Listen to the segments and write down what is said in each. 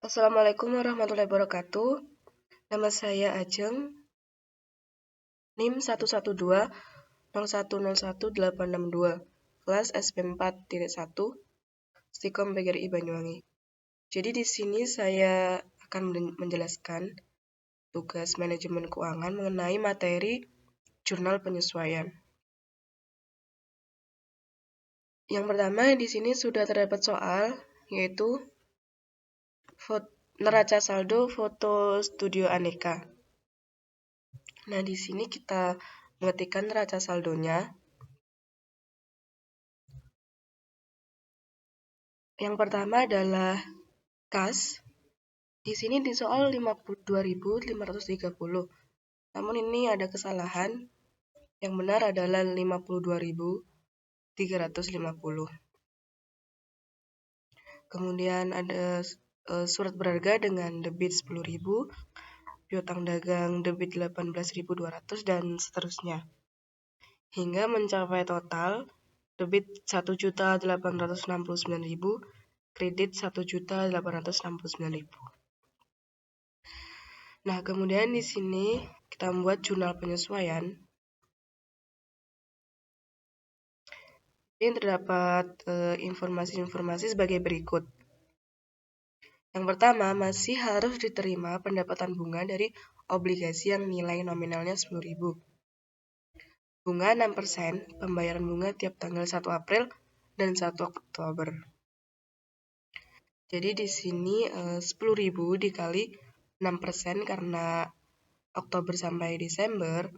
Assalamualaikum warahmatullahi wabarakatuh. Nama saya Ajeng, NIM 11201011862, kelas SP4.1, Stikom PGRI Banyuwangi. Jadi di sini saya akan menjelaskan tugas manajemen keuangan mengenai materi jurnal penyesuaian. Yang pertama di sini sudah terdapat soal, yaitu neraca saldo foto studio aneka. Nah, di sini kita mengetikkan neraca saldonya. Yang pertama adalah kas. Di sini di soal 52.530. Namun ini ada kesalahan. Yang benar adalah 52.350. Kemudian ada surat berharga dengan debit 10.000, piutang dagang debit 18.200 dan seterusnya. Hingga mencapai total debit 1.869.000, kredit 1.869.000. Nah, kemudian di sini kita membuat jurnal penyesuaian. Ini terdapat informasi-informasi sebagai berikut. Yang pertama, masih harus diterima pendapatan bunga dari obligasi yang nilai nominalnya 10.000. Bunga 6%, pembayaran bunga tiap tanggal 1 April dan 1 Oktober. Jadi di sini 10.000 dikali 6% karena Oktober sampai Desember.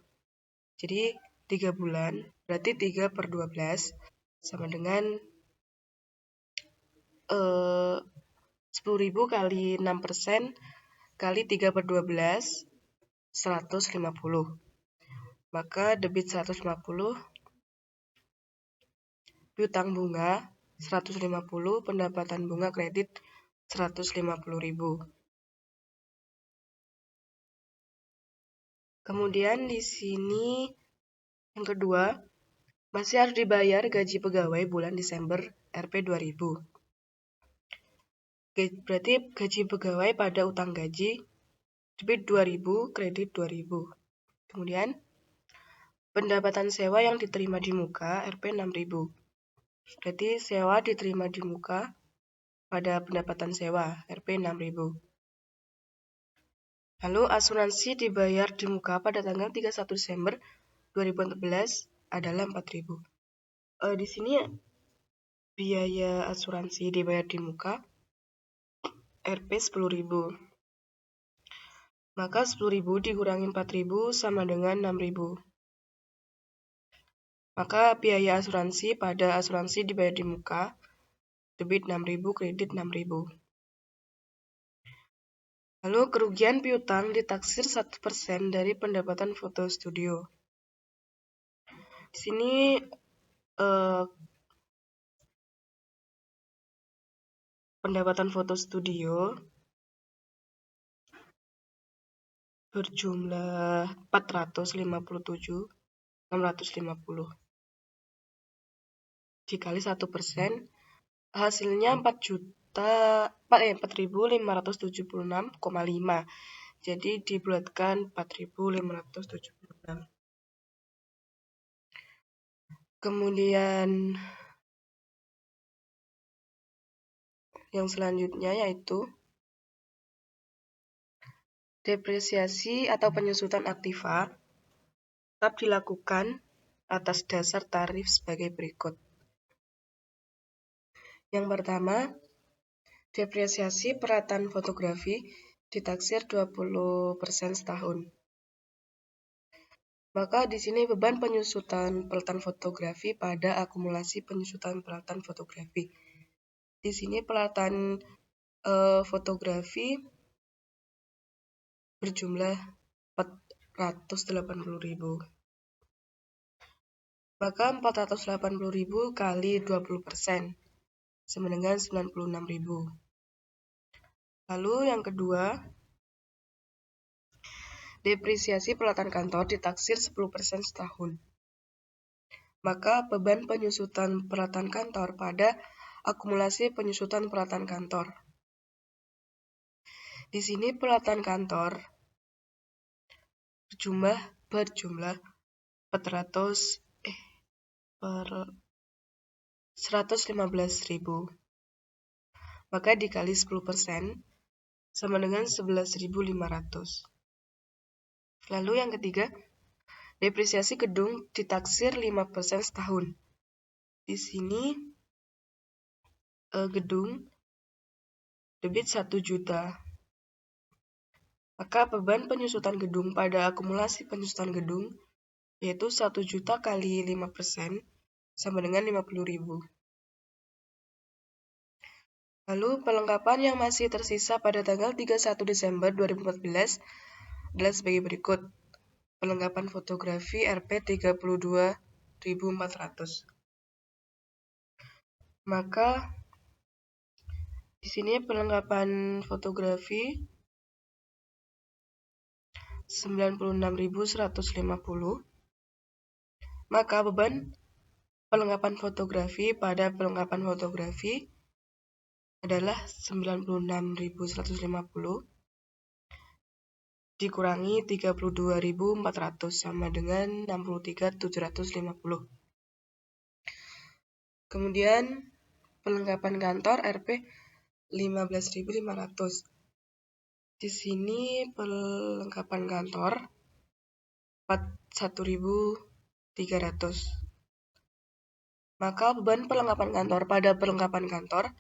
Jadi 3 bulan, berarti 3/12 sama dengan 10.000 kali 6% kali 3/12, 150. Maka debit 150, piutang bunga 150, pendapatan bunga kredit 150.000. Kemudian di sini yang kedua, masih harus dibayar gaji pegawai bulan Desember Rp 2.000. Berarti gaji pegawai pada utang gaji debit 2.000, kredit 2.000. Kemudian pendapatan sewa yang diterima di muka Rp 6.000. Berarti sewa diterima di muka pada pendapatan sewa Rp 6.000. Lalu asuransi dibayar di muka pada tanggal 31 Desember 2014 adalah 4.000. Di sini biaya asuransi dibayar di muka Rp 10.000. Maka 10.000 dikurangi 4.000 sama dengan 6.000. Maka biaya asuransi pada asuransi dibayar di muka debit 6.000, kredit 6.000. Lalu kerugian piutang ditaksir 1% dari pendapatan foto studio. Di sini pendapatan foto studio berjumlah 457.650. Dikali 1%, hasilnya 4.576,5. Jadi dibulatkan 4.576. Kemudian yang selanjutnya yaitu depresiasi atau penyusutan aktiva tetap dilakukan atas dasar tarif sebagai berikut. Yang pertama, depresiasi peralatan fotografi ditaksir 20% setahun. Maka di sini beban penyusutan peralatan fotografi pada akumulasi penyusutan peralatan fotografi. Di sini peralatan fotografi berjumlah 480.000. Maka 480.000 kali 20% sama dengan 96.000. Lalu yang kedua, depresiasi peralatan kantor ditaksir 10% setahun. Maka beban penyusutan peralatan kantor pada akumulasi penyusutan peralatan kantor. Di sini peralatan kantor berjumlah 115.000. Maka dikali 10% sama dengan 11.500. Lalu yang ketiga, depresiasi gedung ditaksir 5% setahun. Di sini gedung debit 1 juta. Maka beban penyusutan gedung pada akumulasi penyusutan gedung yaitu 1 juta kali 5% sama dengan 50.000. Lalu perlengkapan yang masih tersisa pada tanggal 31 Desember 2014 adalah sebagai berikut. Perlengkapan fotografi Rp 32.400. Maka di sini perlengkapan fotografi 96.150. Maka beban perlengkapan fotografi pada perlengkapan fotografi adalah 96.150 dikurangi 32.400 sama dengan 63.750. Kemudian perlengkapan kantor Rp 15.500. Di sini perlengkapan kantor 1.300. Maka beban perlengkapan kantor pada perlengkapan kantor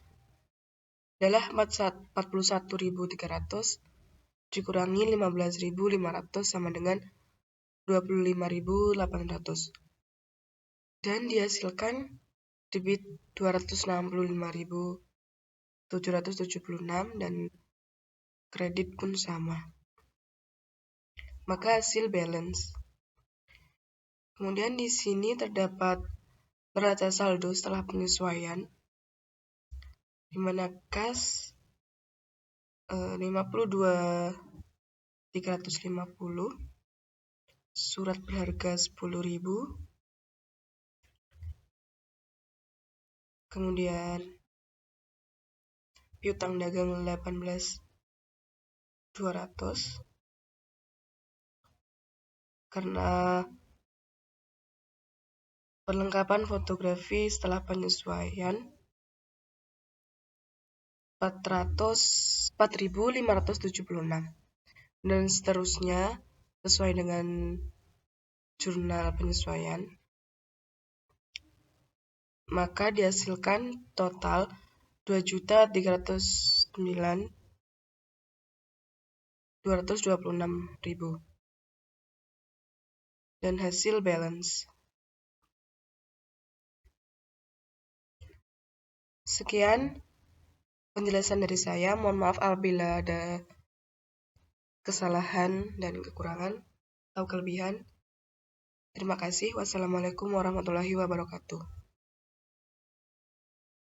adalah 41.300 dikurangi 15.500 sama dengan 25.800. Dan dihasilkan debit 265.776 dan kredit pun sama. Maka hasil balance. Kemudian di sini terdapat neraca saldo setelah penyesuaian, di mana kas 52.350, surat berharga 10.000, kemudian piutang dagang 18.200 karena perlengkapan fotografi setelah penyesuaian 4.576 dan seterusnya sesuai dengan jurnal penyesuaian. Maka dihasilkan total 2.309.226.000 dan hasil balance. Sekian penjelasan dari saya. Mohon maaf apabila ada kesalahan dan kekurangan atau kelebihan. Terima kasih. Wassalamualaikum warahmatullahi wabarakatuh.